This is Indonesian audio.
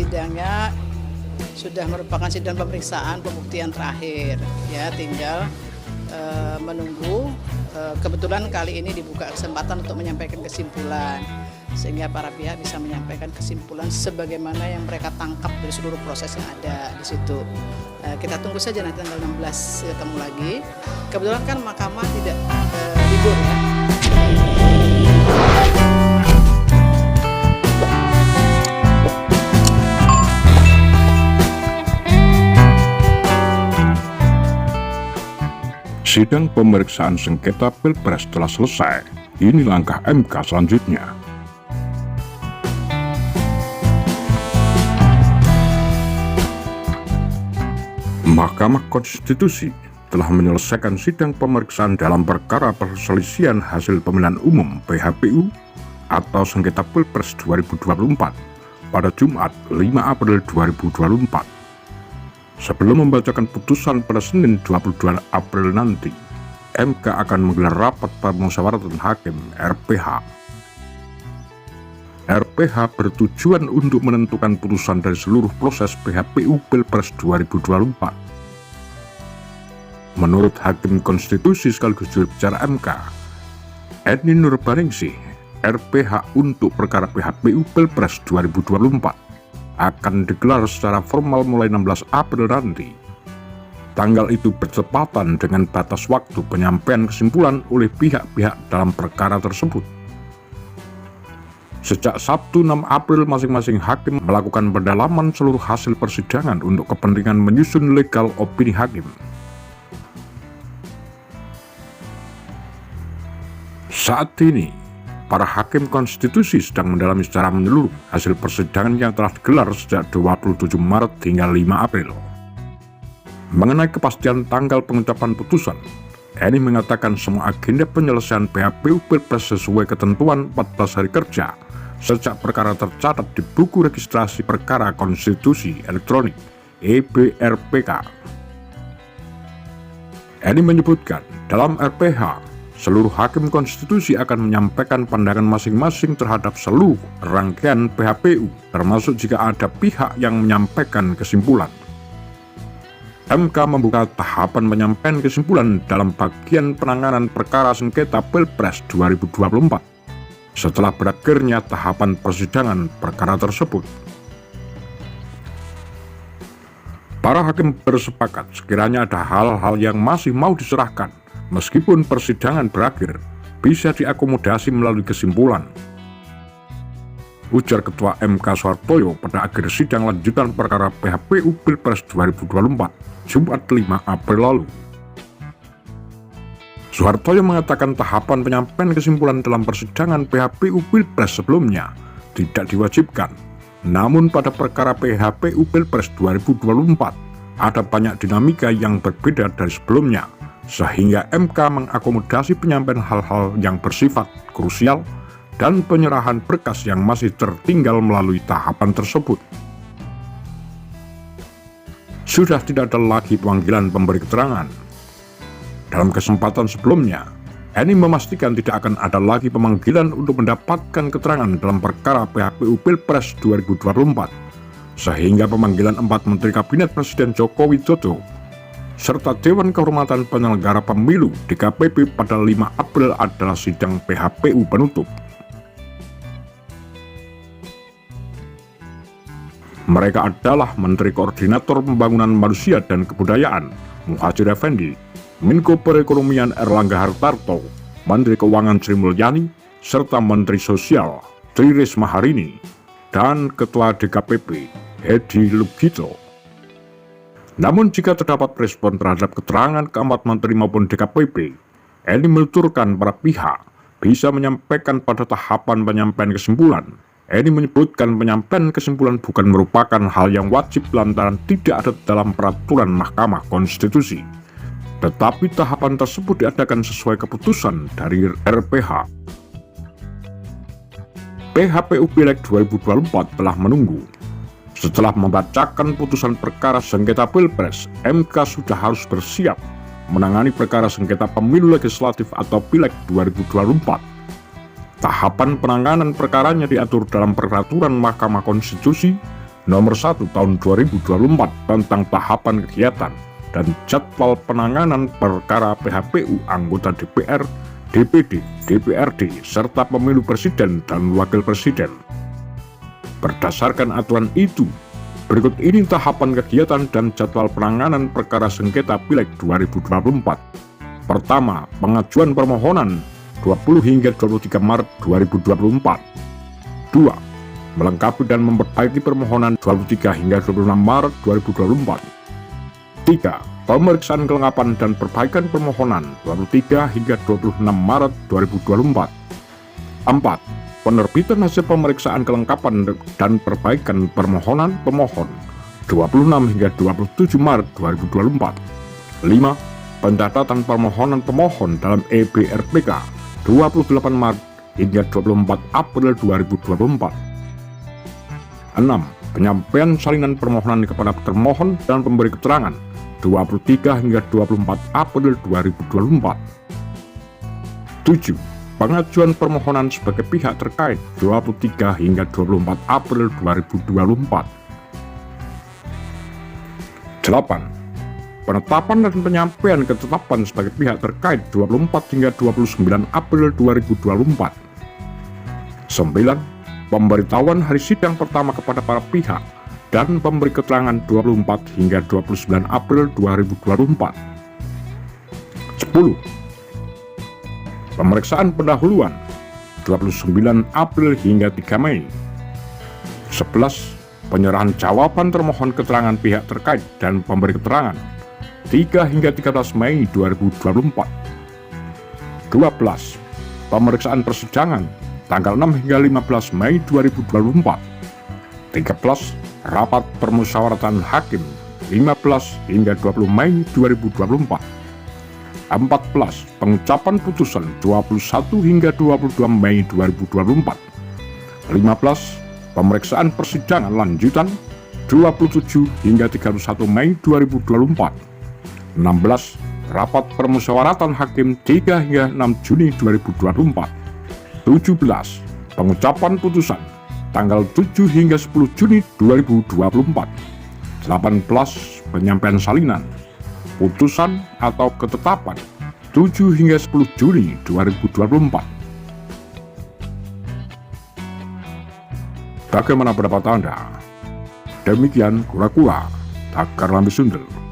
sidangnya sudah merupakan sidang pemeriksaan pembuktian terakhir, ya tinggal menunggu. Kebetulan kali ini dibuka kesempatan untuk menyampaikan kesimpulan, sehingga para pihak bisa menyampaikan kesimpulan sebagaimana yang mereka tangkap dari seluruh proses yang ada di situ. Kita tunggu saja nanti tanggal 16 ketemu lagi. Kebetulan kan mahkamah tidak libur ya. Sidang pemeriksaan sengketa Pilpres telah selesai. Ini langkah MK selanjutnya. Mahkamah Konstitusi telah menyelesaikan sidang pemeriksaan dalam perkara perselisihan hasil pemilihan umum PHPU atau sengketa Pilpres 2024 pada Jumat 5 April 2024. Sebelum membacakan putusan pada Senin 22 April nanti, MK akan menggelar rapat permusyawaratan hakim (RPH). RPH bertujuan untuk menentukan putusan dari seluruh proses PHPU Pilpres 2024. Menurut Hakim Konstitusi sekaligus juru bicara MK, Eni Nurbaningsih, RPH untuk perkara PHPU Pilpres 2024 akan digelar secara formal mulai 16 April nanti. Tanggal itu bertepatan dengan batas waktu penyampaian kesimpulan oleh pihak-pihak dalam perkara tersebut. Sejak Sabtu 6 April masing-masing hakim melakukan pendalaman seluruh hasil persidangan untuk kepentingan menyusun legal opini hakim. Saat ini, para hakim konstitusi sedang mendalami secara menyeluruh hasil persidangan yang telah digelar sejak 27 Maret hingga 5 April. Mengenai kepastian tanggal pengucapan putusan, Eni mengatakan semua agenda penyelesaian PHPU Pilpres sesuai ketentuan 14 hari kerja sejak perkara tercatat di buku registrasi perkara konstitusi elektronik (EBRPK). Eni menyebutkan dalam RPH, seluruh hakim konstitusi akan menyampaikan pandangan masing-masing terhadap seluruh rangkaian PHPU, termasuk jika ada pihak yang menyampaikan kesimpulan. MK membuka tahapan penyampaian kesimpulan dalam bagian penanganan perkara sengketa Pilpres 2024 setelah berakhirnya tahapan persidangan perkara tersebut. Para hakim bersepakat sekiranya ada hal-hal yang masih mau diserahkan meskipun persidangan berakhir, bisa diakomodasi melalui kesimpulan. Ujar Ketua MK Soehartoyo pada akhir sidang lanjutan perkara PHPU Pilpres 2024, Jumat 5 April lalu. Soehartoyo mengatakan tahapan penyampaian kesimpulan dalam persidangan PHPU Pilpres sebelumnya tidak diwajibkan. Namun pada perkara PHPU Pilpres 2024, ada banyak dinamika yang berbeda dari sebelumnya, sehingga MK mengakomodasi penyampaian hal-hal yang bersifat krusial dan penyerahan berkas yang masih tertinggal melalui tahapan tersebut. Sudah tidak ada lagi pemanggilan pemberi keterangan. Dalam kesempatan sebelumnya, Eni memastikan tidak akan ada lagi pemanggilan untuk mendapatkan keterangan dalam perkara PHPU Pilpres 2024, sehingga pemanggilan 4 Menteri Kabinet Presiden Joko Widodo serta Dewan Kehormatan Penyelenggara Pemilu DKPP pada 5 April adalah sidang PHPU penutup. Mereka adalah Menteri Koordinator Pembangunan Manusia dan Kebudayaan Muhadjir Effendi, Menko Perekonomian Erlangga Hartarto, Menteri Keuangan Sri Mulyani, serta Menteri Sosial Tri Risma Harini, dan Ketua DKPP Hedi Lugito. Namun jika terdapat respon terhadap keterangan keempat menteri maupun DKPP, Eni menuturkan para pihak bisa menyampaikan pada tahapan penyampaian kesimpulan. Eni menyebutkan penyampaian kesimpulan bukan merupakan hal yang wajib lantaran tidak ada dalam peraturan Mahkamah Konstitusi, tetapi tahapan tersebut diadakan sesuai keputusan dari RPH. PHPU Pileg 2024 telah menunggu. Setelah membacakan putusan perkara sengketa Pilpres, MK sudah harus bersiap menangani perkara sengketa pemilu legislatif atau Pileg 2024. Tahapan penanganan perkaranya diatur dalam peraturan Mahkamah Konstitusi Nomor 1 Tahun 2024 tentang tahapan kegiatan dan jadwal penanganan perkara PHPU anggota DPR, DPD, DPRD, serta pemilu presiden dan wakil presiden. Berdasarkan aturan itu, berikut ini tahapan kegiatan dan jadwal penanganan perkara sengketa Pileg 2024. Pertama, pengajuan permohonan 20 hingga 23 Maret 2024. 2. Melengkapi dan memperbaiki permohonan 23 hingga 26 Maret 2024. 3. Pemeriksaan kelengkapan dan perbaikan permohonan 23 hingga 26 Maret 2024. 4. Penerbitan hasil pemeriksaan kelengkapan dan perbaikan permohonan pemohon 26 hingga 27 Maret 2024. 5. Pencatatan permohonan pemohon dalam EBRPK 28 Maret hingga 24 April 2024. 6. Penyampaian salinan permohonan kepada termohon dan pemberi keterangan 23 hingga 24 April 2024. 7. Pengajuan permohonan sebagai pihak terkait 23 hingga 24 April 2024. 8. Penetapan dan penyampaian ketetapan sebagai pihak terkait 24 hingga 29 April 2024. 9. Pemberitahuan hari sidang pertama kepada para pihak dan pemberi keterangan 24 hingga 29 April 2024. 10. Pemeriksaan pendahuluan 29 April hingga 3 Mei. 11. Penyerahan jawaban termohon keterangan pihak terkait dan pemberi keterangan 3 hingga 13 Mei 2024. 12. Pemeriksaan persidangan tanggal 6 hingga 15 Mei 2024. 13. Rapat permusyawaratan hakim 15 hingga 20 Mei 2024. 14. Pengucapan putusan 21 hingga 22 Mei 2024. 15. Pemeriksaan persidangan lanjutan 27 hingga 31 Mei 2024. 16. Rapat permusyawaratan hakim 3 hingga 6 Juni 2024. 17. Pengucapan putusan tanggal 7 hingga 10 Juni 2024. 18. Penyampaian salinan putusan atau ketetapan 7 hingga 10 Juni 2024. Bagaimana pendapat Anda? Demikian kura-kura Takar Lambe Sundel.